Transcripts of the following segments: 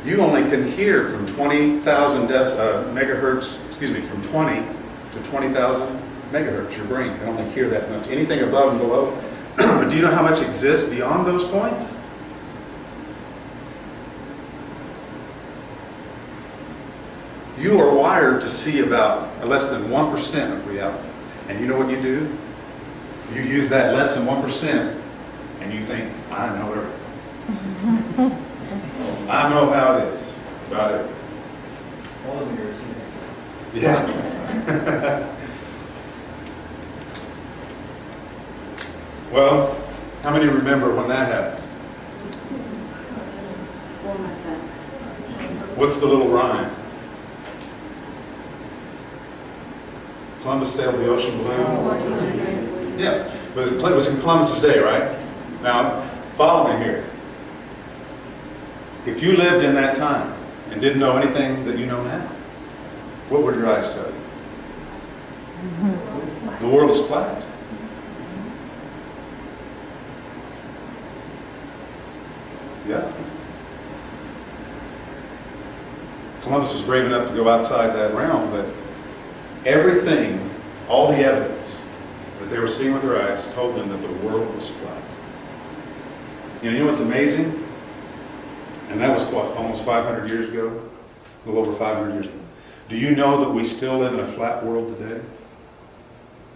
You only can hear from 20,000 megahertz, excuse me, from 20 to 20,000 megahertz. Your brain can only hear that much. Anything above and below. But do you know how much exists beyond those points? You are wired to see about less than 1% of reality. And you know what you do? You use that less than 1% and you think, I know everything. I know how it is about it. All of yours. Yeah. Well, how many remember when that happened? What's the little rhyme? Columbus sailed the ocean blue. Yeah, but it was in Columbus's day, right? Now, follow me here. If you lived in that time and didn't know anything that you know now, what would your eyes tell you? The world is flat. Yeah. Columbus was brave enough to go outside that realm, but everything, all the evidence that they were seeing with their eyes told them that the world was flat. You know what's amazing? And that was what, almost 500 years ago? A little over 500 years ago. Do you know that we still live in a flat world today?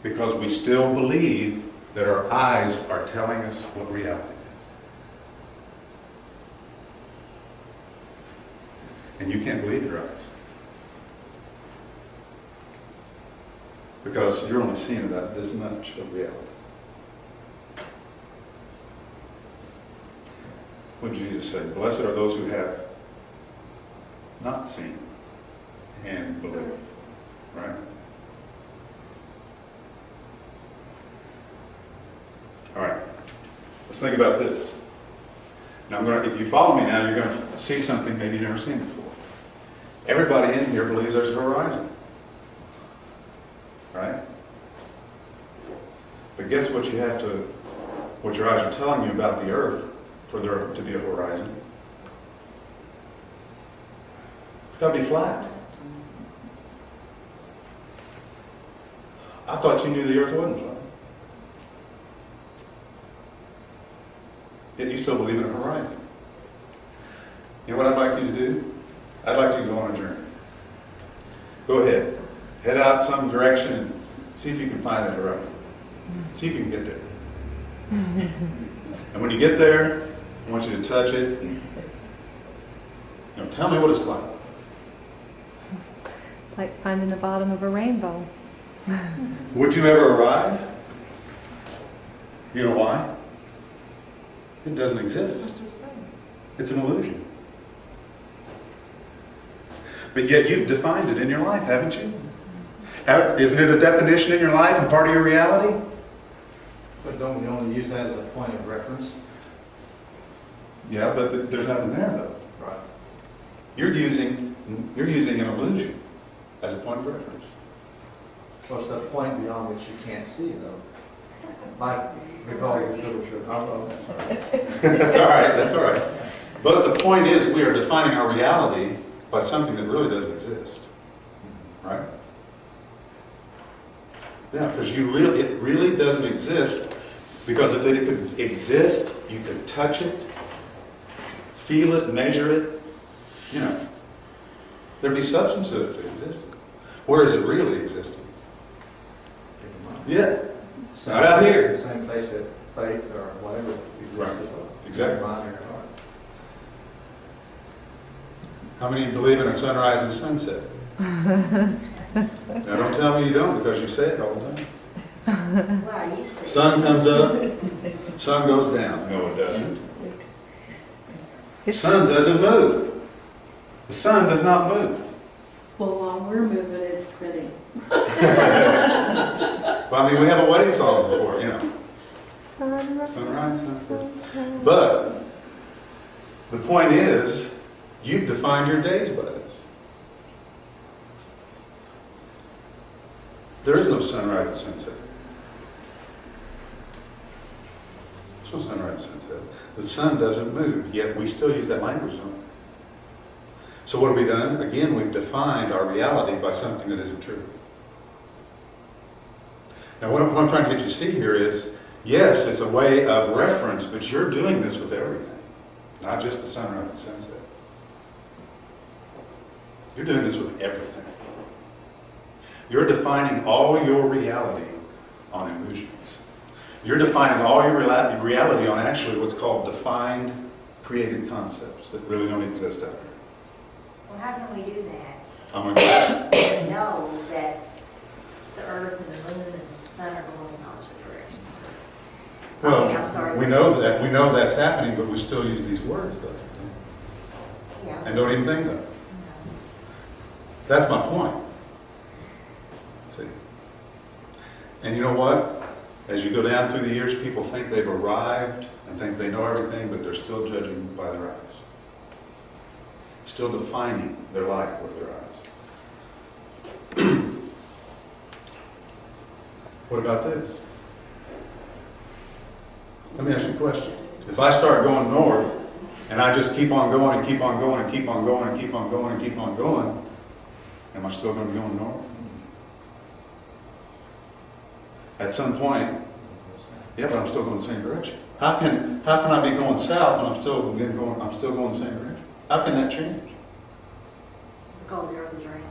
Because we still believe that our eyes are telling us what reality is. And you can't believe your eyes. Because you're only seeing about this much of reality. What did Jesus say? Blessed are those who have not seen and believe. Right? All right. Let's think about this. Now, if you follow me now, you're going to see something maybe you've never seen before. Everybody in here believes there's a horizon. Right? But guess what you have to, what your eyes are telling you about the earth for there to be a horizon? It's got to be flat. I thought you knew the earth wasn't flat. Yet you still believe in a horizon. You know what I'd like you to do? I'd like you to go on a journey. Go ahead. Head out some direction and see if you can find that horizon. See if you can get there. And when you get there, I want you to touch it. Tell me what it's like. It's like finding the bottom of a rainbow. Would you ever arrive? You know why? It doesn't exist. It's an illusion. But yet you've defined it in your life, haven't you? Isn't it a definition in your life and part of your reality? But don't we only use that as a point of reference? Yeah, but there's nothing there though. Right. You're using an illusion as a point of reference. What's the point beyond which you can't see, though? Like we call it sugar. Oh, that's all right. That's all right. That's all right. But the point is, we are defining our reality by something that really doesn't exist, right? Yeah, because it really doesn't exist. Because if it could exist, you could touch it, feel it, measure it. There'd be substance to it if it existed. Where is it really existing? Yeah. Right out here. The same place that faith or whatever exists Right. as well. Exactly. Mind or heart. How many believe in a sunrise and sunset? Now don't tell me you don't, because you say it all the time. Well, I used to. Sun comes up, sun goes down. No, it doesn't. Sun doesn't move. The sun does not move. Well, while we're moving, it's pretty. Well, I mean, we have a wedding song before, Sunrise, Sunrise, sunset. sunset. But the point is, you've defined your days by this. There is no sunrise and sunset. There's no sunrise and sunset. The sun doesn't move, yet we still use that language, don't we? So what have we done? Again, we've defined our reality by something that isn't true. Now what I'm trying to get you to see here is, yes, it's a way of reference, but you're doing this with everything. Not just the sun or not the sunset. You're doing this with everything. You're defining all your reality on illusions. You're defining all your reality on actually what's called defined, created concepts that really don't exist out there. Well, how can we do that? I'm gonna We know that the earth and the moon and the sun are going in opposite directions. Well, Okay, I'm sorry. we know that. We know that's happening, but we still use these words, though. Yeah. And don't even think about it. No. That's my point. See? And you know what? As you go down through the years, people think they've arrived and think they know everything, but they're still judging by their eyes. Still defining their life with their eyes. What about this? Let me ask you a question. If I start going north, and I just keep on going and keep on going and keep on going and keep on going and keep on going, am I still going to be going north? At some point, yeah, but I'm still going the same direction. How can I be going south when I'm still going the same direction? How can that change? Because the earth is round.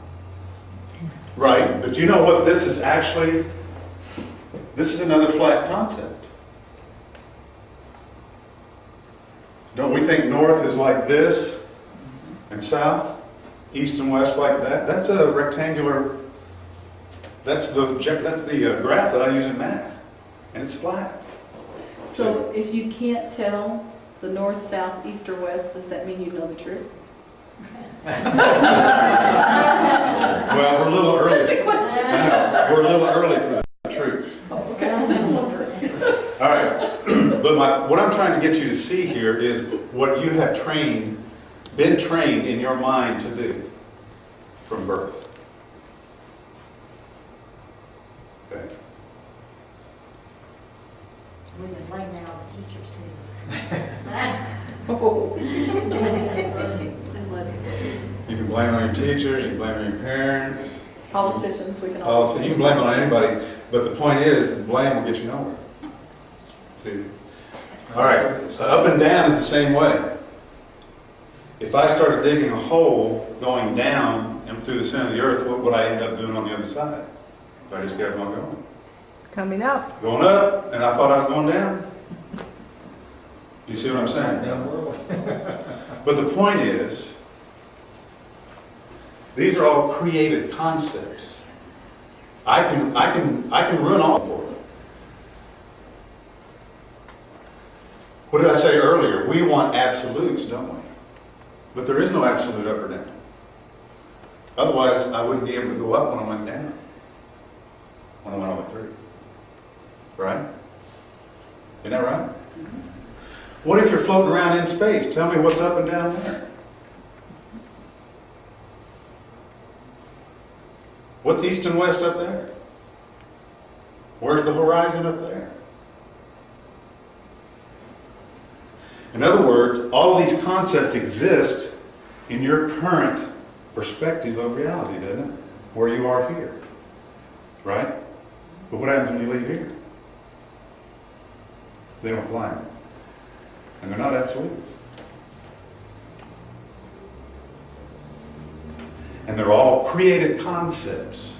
Right, but you know what this is actually? This is another flat concept. Don't we think north is like this and south, east and west like that? That's a rectangular, that's the graph that I use in math, and it's flat. So if you can't tell the north, south, east, or west, does that mean you know the truth? Well, we're a little early. Just a question. I know, we're a little early for the truth. Okay, I'm just wondering. All right, but what I'm trying to get you to see here is what you have been trained in your mind to do from birth. Okay. We can blame that on the teachers too. Oh. You can blame it on your teachers, you can blame it on your parents, Politicians, we can all. you can blame it on anybody, but the point is, the blame will get you nowhere. See? All right, up and down is the same way. If I started digging a hole going down and through the center of the earth, what would I end up doing on the other side? If I just kept on going. Coming up. Going up, and I thought I was going down. You see what I'm saying? But the point is, these are all created concepts. I can run all for it. What did I say earlier? We want absolutes, don't we? But there is no absolute up or down. Otherwise, I wouldn't be able to go up when I went down. When I went all the way through. Right? Isn't that right? What if you're floating around in space? Tell me what's up and down there. What's east and west up there? Where's the horizon up there? In other words, all of these concepts exist in your current perspective of reality, doesn't it? Where you are here. Right? But what happens when you leave here? They don't apply them. And they're not absolutes. And they're all created concepts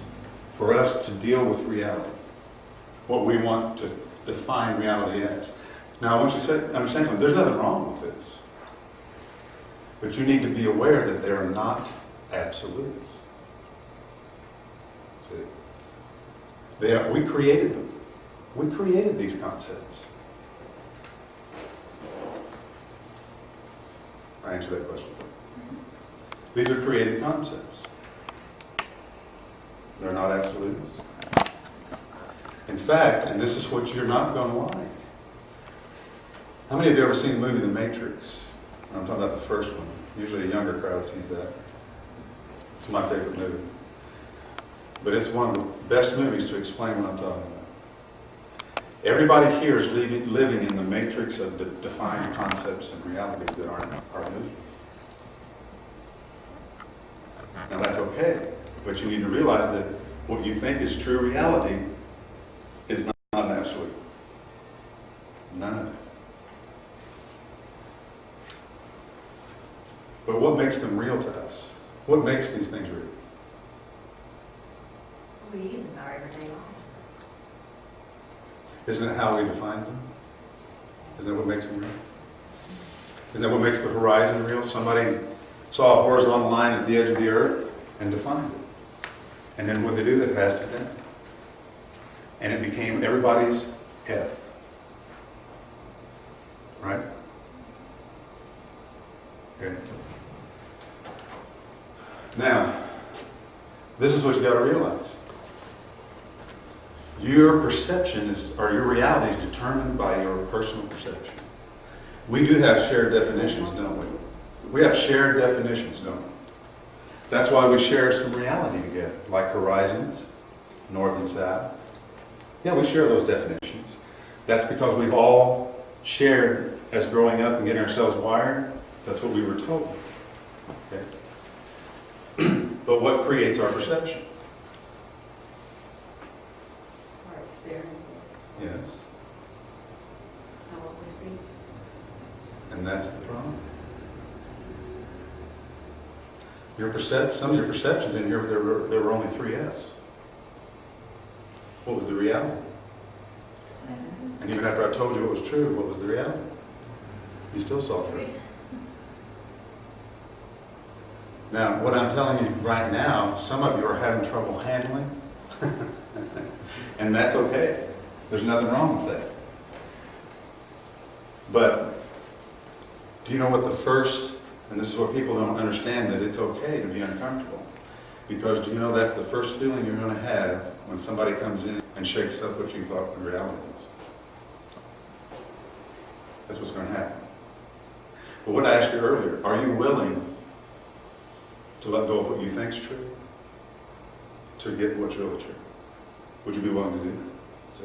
for us to deal with reality. What we want to define reality as. Now, I want you to understand something. There's nothing wrong with this. But you need to be aware that they are not absolutes. See? We created them. We created these concepts. I answer that question. These are created concepts. They're not absolutes. In fact, and this is what you're not going to like. How many of you ever seen the movie The Matrix? I'm talking about the first one. Usually a younger crowd sees that. It's my favorite movie. But it's one of the best movies to explain what I'm talking about. Everybody here is living in the matrix of defined concepts and realities that aren't our illusions. Now that's okay, but you need to realize that what you think is true reality is not an absolute. None of it. But what makes them real to us? What makes these things real? We use them in our everyday life. Isn't it how we define them? Isn't that what makes them real? Isn't that what makes the horizon real? Somebody saw a horizontal line at the edge of the earth and defined it. And then what they do, they passed it down. And it became everybody's F. Right? Okay. Now, this is what you got to realize. Your perception is, or your reality is determined by your personal perception. We do have shared definitions, don't we? We have shared definitions, don't we? That's why we share some reality together, like horizons, north and south. Yeah, we share those definitions. That's because we've all shared as growing up and getting ourselves wired. That's what we were told. Okay? But what creates our perception? Our experience, Yes. how what we see. And that's the problem. Some of your perceptions in here, there were only 3 S. What was the reality? And even after I told you what was true, what was the reality? You still saw 3. Now, what I'm telling you right now, some of you are having trouble handling, and that's okay. There's nothing wrong with that. But do you know what the first, and this is what people don't understand, that it's okay to be uncomfortable. Because do you know that's the first feeling you're going to have when somebody comes in and shakes up what you thought the reality was. That's what's going to happen. But what I asked you earlier, are you willing to let go of what you think is true to get what's really true? Would you be willing to do that? See?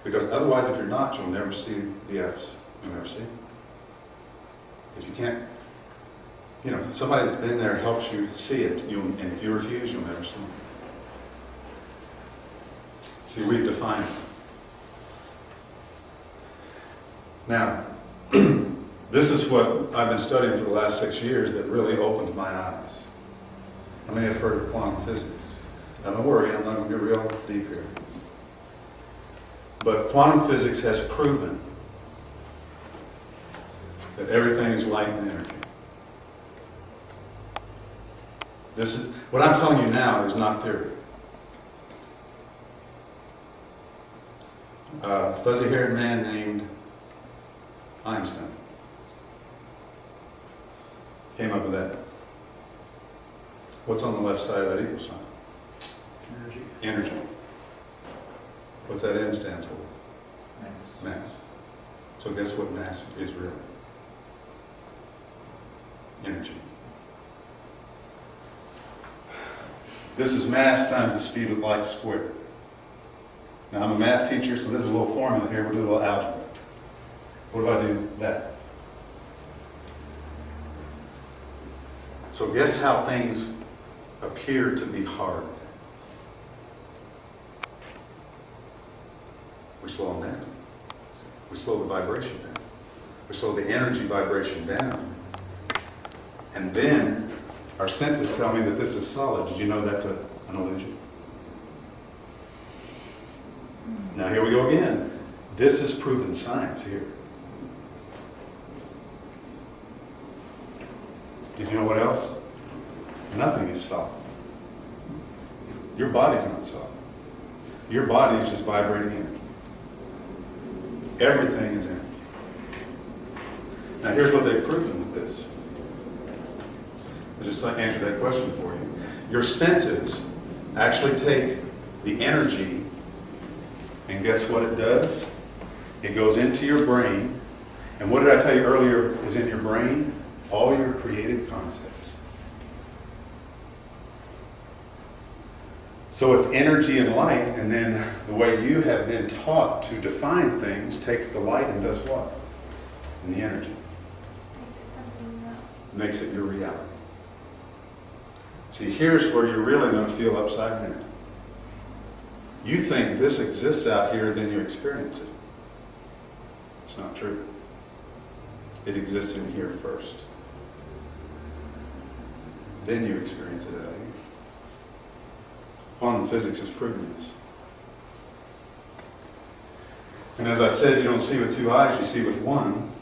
Because otherwise, if you're not, you'll never see the F's. You'll never see them. If you can't, you know, somebody that's been there helps you see it, and if you refuse, you'll never see it. See, we've defined it. Now, this is what I've been studying for the last 6 years that really opened my eyes. How many have heard of quantum physics? Now don't worry, I'm not going to get real deep here. But quantum physics has proven that everything is light and energy. This is, what I'm telling you now is not theory. A fuzzy-haired man named Einstein came up with that. What's on the left side of that equal sign? Energy. Energy. What's that M stand for? Mass. Mass. So guess what mass is really? Energy. This is mass times the speed of light squared. Now I'm a math teacher, so there's a little formula here. We'll do a little algebra. What do I do? That. So guess how things appear to be hard? We slow them down. We slow the vibration down. We slow the energy vibration down. And then our senses tell me that this is solid. Did you know that's an illusion? Now here we go again. This is proven science here. Did you know what else? Nothing is solid. Your body's not solid. Your body is just vibrating energy. Everything is energy. Now here's what they've proven with this. I'll just answer that question for you. Your senses actually take the energy, and guess what it does? It goes into your brain. And what did I tell you earlier is in your brain? All your creative concepts. So it's energy and light, and then the way you have been taught to define things takes the light and does what? And the energy. Makes it your reality. See, here's where you're really going to feel upside down. You think this exists out here, then you experience it. It's not true. It exists in here first. Then you experience it out here. Quantum physics has proven this. And as I said, you don't see with two eyes, you see with one.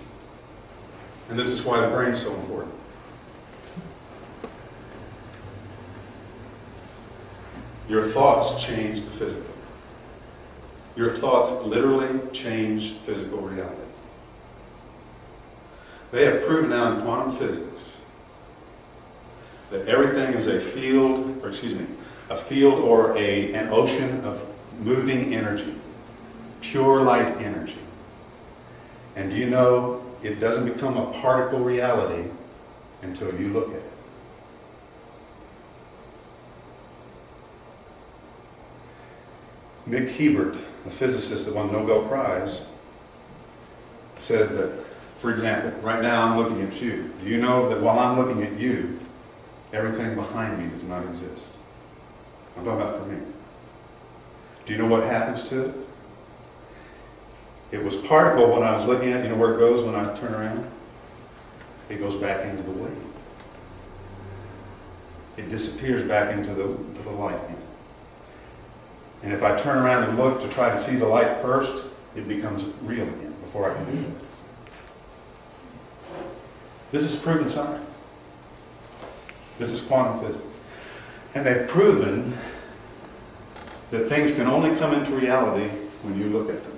And this is why the brain's so important. Your thoughts change the physical. Your thoughts literally change physical reality. They have proven now in quantum physics that everything is a field, or an ocean of moving energy, pure light energy. And do you know it doesn't become a particle reality until you look at it? Mick Hebert, the physicist that won the Nobel Prize, says that, for example, right now I'm looking at you. Do you know that while I'm looking at you, everything behind me does not exist? I'm talking about for me. Do you know what happens to it? It was particle when I was looking at, you know where it goes when I turn around? It goes back into the wave. It disappears back into the light. And if I turn around and look to try to see the light first, it becomes real again before I can do it. This is proven science. This is quantum physics. And they've proven that things can only come into reality when you look at them.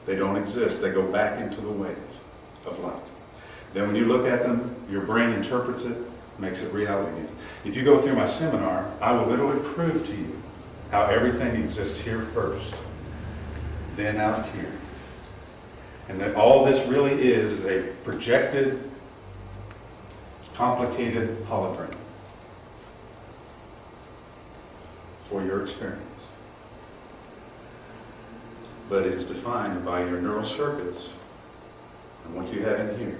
They don't exist. They go back into the waves of light. Then when you look at them, your brain interprets it, makes it reality again. If you go through my seminar, I will literally prove to you how everything exists here first, then out here. And that all this really is a projected, complicated hologram for your experience. But it is defined by your neural circuits and what you have in here.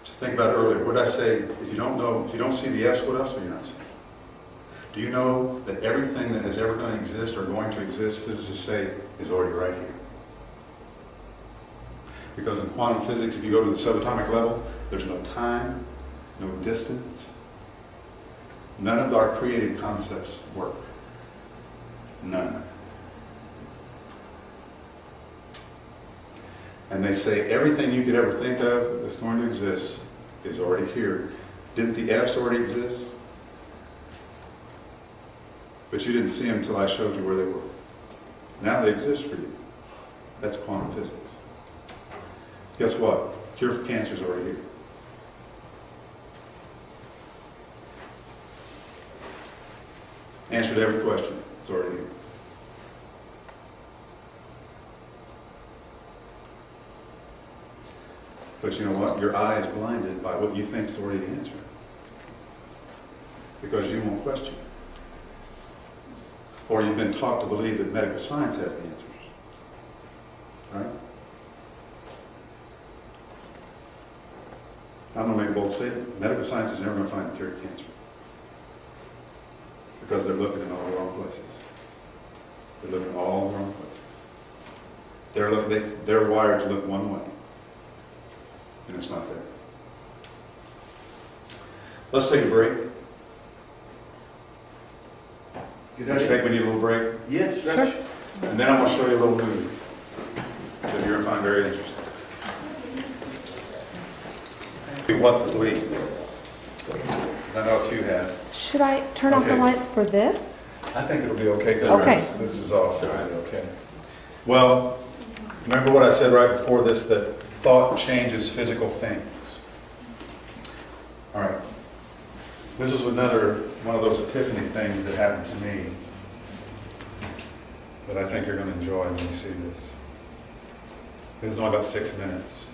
Just think about it earlier. What did I say? If you don't see the F's, what else are you not seeing? Do you know that everything that has ever going to exist or going to exist, physicists say, is already right here? Because in quantum physics, if you go to the subatomic level, there's no time, no distance. None of our created concepts work. None. And they say everything you could ever think of that's going to exist is already here. Didn't the F's already exist? But you didn't see them until I showed you where they were. Now they exist for you. That's quantum physics. Guess what? Cure for cancer is already here. Answer to every question. It's already here. But you know what? Your eye is blinded by what you think is already the answer. Because you won't question it. Or you've been taught to believe that medical science has the answers. Right? I'm going to make a bold statement. Medical science is never going to find the cure to cancer. Because they're looking in all the wrong places. They're looking in all the wrong places. They're wired to look one way. And it's not there. Let's take a break. Don't you think we need a little break? Yeah, Sure. And then I want to show you a little movie that you're going to find very interesting. What the week? Because I know a few have. Should I turn off the Okay. lights for this? I think it'll be okay because Okay. this is off. It'll be okay. Well, remember what I said right before this, that thought changes physical things. All right. This is another one of those epiphany things that happened to me that I think you're going to enjoy when you see this. This is only about 6 minutes.